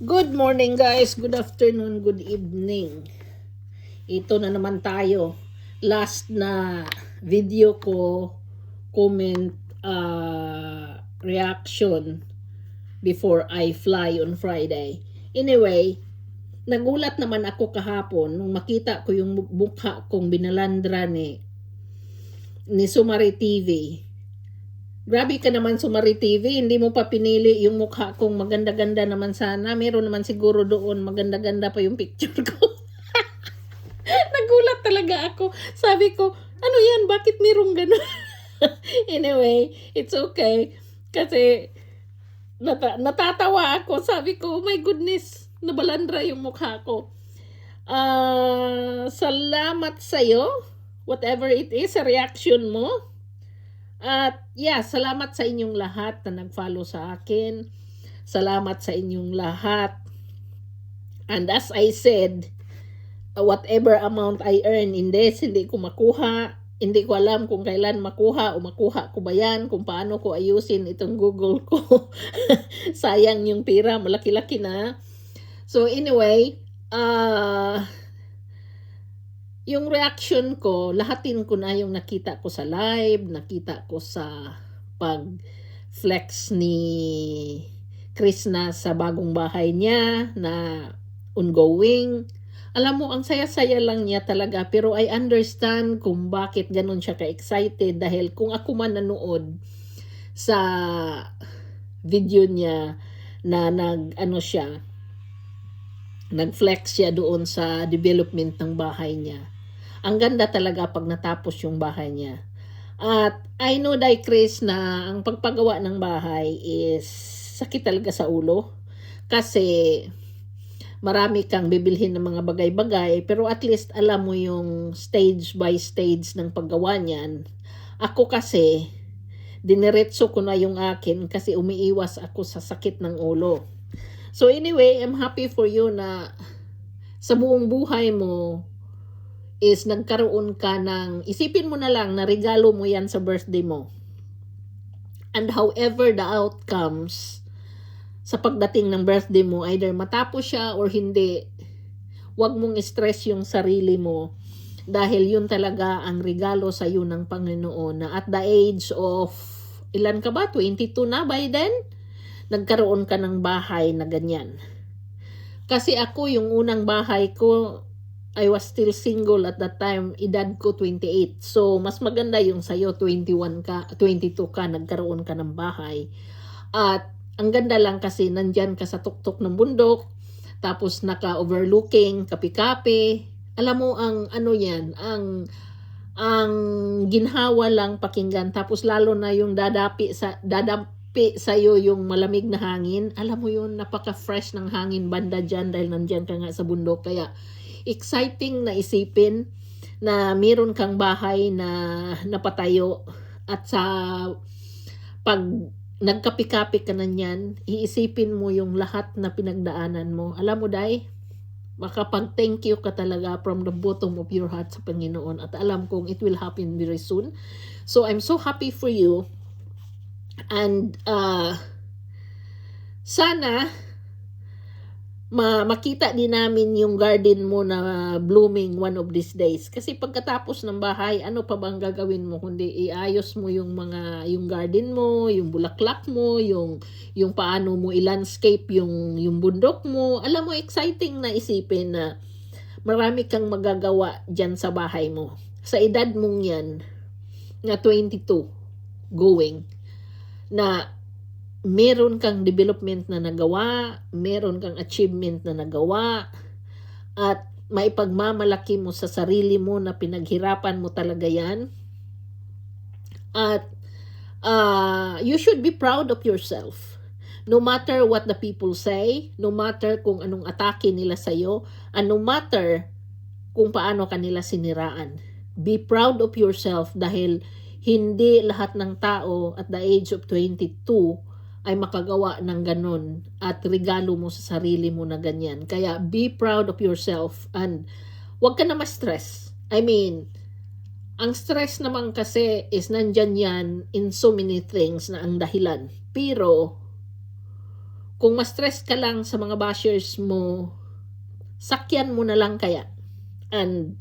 Good morning guys, good afternoon, good evening. Ito na naman tayo. Last na video ko, comment, reaction before I fly on Friday. Anyway, nagulat naman ako kahapon nung makita ko yung mukha kong binalandra ni Sumari TV. Grabe ka naman, Sumari TV, hindi mo pa pinili yung mukha kong maganda-ganda naman sana. Meron naman siguro doon, maganda-ganda pa yung picture ko. Nagulat talaga ako. Sabi ko, ano yan, bakit merong gano'n? Anyway, it's okay. Kasi natatawa ako. Sabi ko, oh my goodness, nabalandra yung mukha ko. Salamat sa'yo, whatever it is, sa reaction mo. At salamat sa inyong lahat na nag-follow sa akin. Salamat sa inyong lahat. And as I said, whatever amount I earn in this, hindi ko makuha. Hindi ko alam kung kailan makuha o makuha ko ba yan, kung paano ko ayusin itong Google ko. Sayang yung pera, malaki-laki na. So anyway, yung reaction ko, lahatin ko na yung nakita ko sa live, nakita ko sa pag-flex ni Krishna sa bagong bahay niya na ongoing. Alam mo, ang saya-saya lang niya talaga, pero I understand kung bakit ganun siya ka-excited dahil kung ako man nanood sa video niya na nag-flex siya doon sa development ng bahay niya. Ang ganda talaga pag natapos yung bahay niya. At I know, Chris, na ang pagpagawa ng bahay is sakit talaga sa ulo. Kasi marami kang bibilhin ng mga bagay-bagay, pero at least alam mo yung stage by stage ng paggawa niyan. Ako kasi, diniretso ko na yung akin kasi umiiwas ako sa sakit ng ulo. So anyway, I'm happy for you na sa buong buhay mo is nagkaroon ka ng, isipin mo na lang na regalo mo yan sa birthday mo. And however the outcomes sa pagdating ng birthday mo, either matapos siya or hindi, huwag mong stress yung sarili mo dahil yun talaga ang regalo sa iyo ng Panginoon na at the age of, ilan ka ba? 22 na by then? Nagkaroon ka ng bahay na ganyan. Kasi ako, yung unang bahay ko, I was still single at that time, edad ko 28. So, mas maganda yung sa'yo, 21 ka, 22 ka, nagkaroon ka ng bahay. At ang ganda lang kasi nandyan ka sa tuktok ng bundok, tapos naka-overlooking, kapi-kapi. Alam mo, ang ano yan, ang ginhawa lang pakinggan, tapos lalo na yung dadapi sa'yo yung malamig na hangin. Alam mo yun, napaka-fresh ng hangin banda dyan dahil nandyan ka nga sa bundok. Kaya, exciting na isipin na meron kang bahay na napatayo at sa pag nagkapi-kapi ka na niyan, iisipin mo yung lahat na pinagdaanan mo. Alam mo, Day, makapag-thank you ka talaga from the bottom of your heart sa Panginoon at alam kong it will happen very soon. So, I'm so happy for you and sana makita din namin yung garden mo na blooming one of these days. Kasi pagkatapos ng bahay, ano pa bang gagawin mo kundi iayos mo yung garden mo, yung bulaklak mo, yung paano mo i-landscape yung bundok mo. Alam mo, exciting na isipin na marami kang magagawa diyan sa bahay mo. Sa edad mong yan, na 22 going, na meron kang development na nagawa, meron kang achievement na nagawa, at maipagmamalaki mo sa sarili mo na pinaghirapan mo talaga yan. At you should be proud of yourself. No matter what the people say, no matter kung anong atake nila sa'yo, and no matter kung paano kanila siniraan. Be proud of yourself dahil hindi lahat ng tao at the age of 22 ay makagawa ng ganun at regalo mo sa sarili mo na ganyan. Kaya be proud of yourself and wag ka na ma-stress. I mean, ang stress naman kasi is nandyan yan in so many things na ang dahilan. Pero kung ma-stress ka lang sa mga bashers mo, sakyan mo na lang kaya. And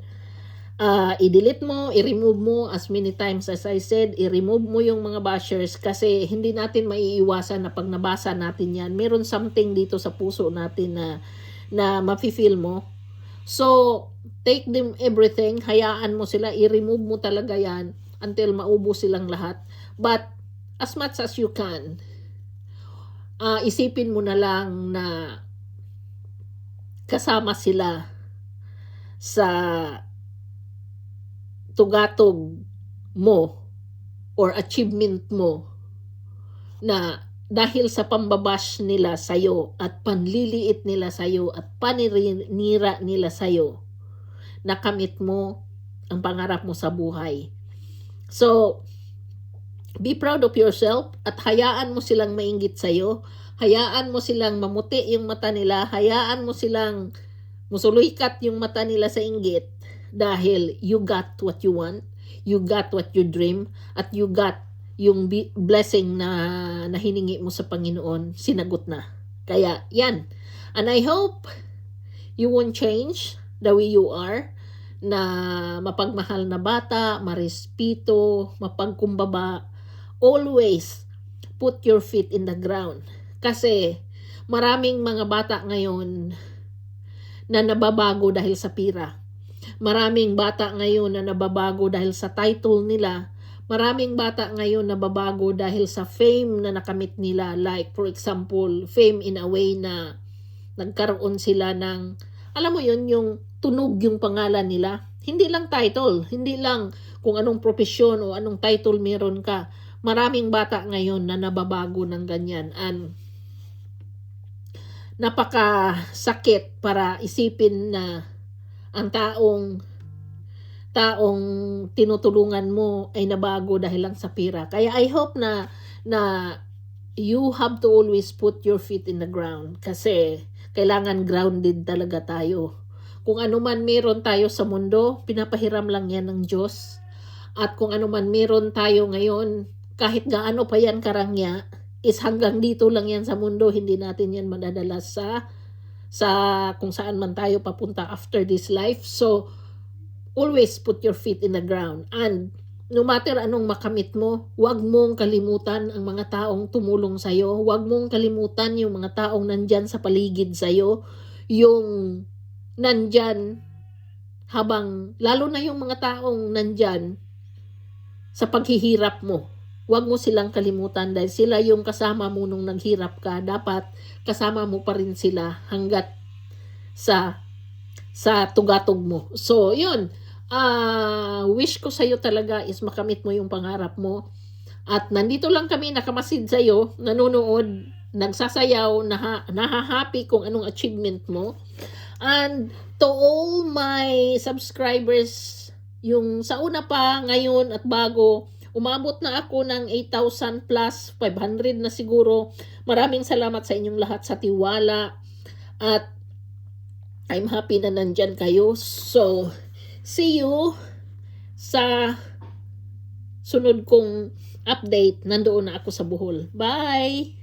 i-delete mo, i-remove mo as many times as I said, i-remove mo yung mga bashers kasi hindi natin maiiwasan na pag nabasa natin yan, meron something dito sa puso natin na mafe-feel mo. So, take them everything, hayaan mo sila, i-remove mo talaga yan until maubos silang lahat. But, as much as you can, isipin mo na lang na kasama sila sa tugatog mo or achievement mo na dahil sa pambabash nila sa'yo at panliliit nila sa'yo at paninira nila sa'yo, nakamit mo ang pangarap mo sa buhay. So, be proud of yourself at hayaan mo silang mainggit sa'yo. Hayaan mo silang mamuti yung mata nila. Hayaan mo silang musulikat yung mata nila sa inggit. Dahil you got what you want, you got what you dream, at you got yung blessing na hiningi mo sa Panginoon, sinagot na. Kaya, yan. And I hope you won't change the way you are, na mapagmahal na bata, marespito, mapagkumbaba. Always put your feet in the ground. Kasi maraming mga bata ngayon na nababago dahil sa pira. Maraming bata ngayon na nababago dahil sa title nila. Maraming bata ngayon na nababago dahil sa fame na nakamit nila. Like for example, fame in a way na nagkaroon sila ng, alam mo yun, yung tunog yung pangalan nila. Hindi lang title, hindi lang kung anong profesyon o anong title meron ka. Maraming bata ngayon na nababago ng ganyan. And napakasakit para isipin na ang taong tinutulungan mo ay nabago dahil lang sa pira. Kaya I hope na you have to always put your feet in the ground kasi kailangan grounded talaga tayo. Kung ano man meron tayo sa mundo, pinapahiram lang yan ng Diyos. At kung ano man meron tayo ngayon, kahit gaano pa yan karangya, is hanggang dito lang yan sa mundo, hindi natin yan madadala sa kung saan man tayo papunta after this life. So, always put your feet in the ground. And no matter anong makamit mo, huwag mong kalimutan ang mga taong tumulong sa'yo. Huwag mong kalimutan yung mga taong nandyan sa paligid sa'yo. Yung nandyan habang, lalo na yung mga taong nandyan sa paghihirap mo. Huwag mo silang kalimutan dahil sila yung kasama mo nung naghirap ka. Dapat kasama mo pa rin sila hanggat sa tugatog mo. So, yun. Wish ko sa'yo talaga is makamit mo yung pangarap mo. At nandito lang kami nakamasid sa'yo, nanonood, nagsasayaw, nahahappy kung anong achievement mo. And to all my subscribers, yung sa una pa, ngayon at bago, umabot na ako ng 8,000 plus, 500 na siguro. Maraming salamat sa inyong lahat sa tiwala. At I'm happy na nandyan kayo. So, see you sa sunod kong update. Nandoon na ako sa Bohol. Bye!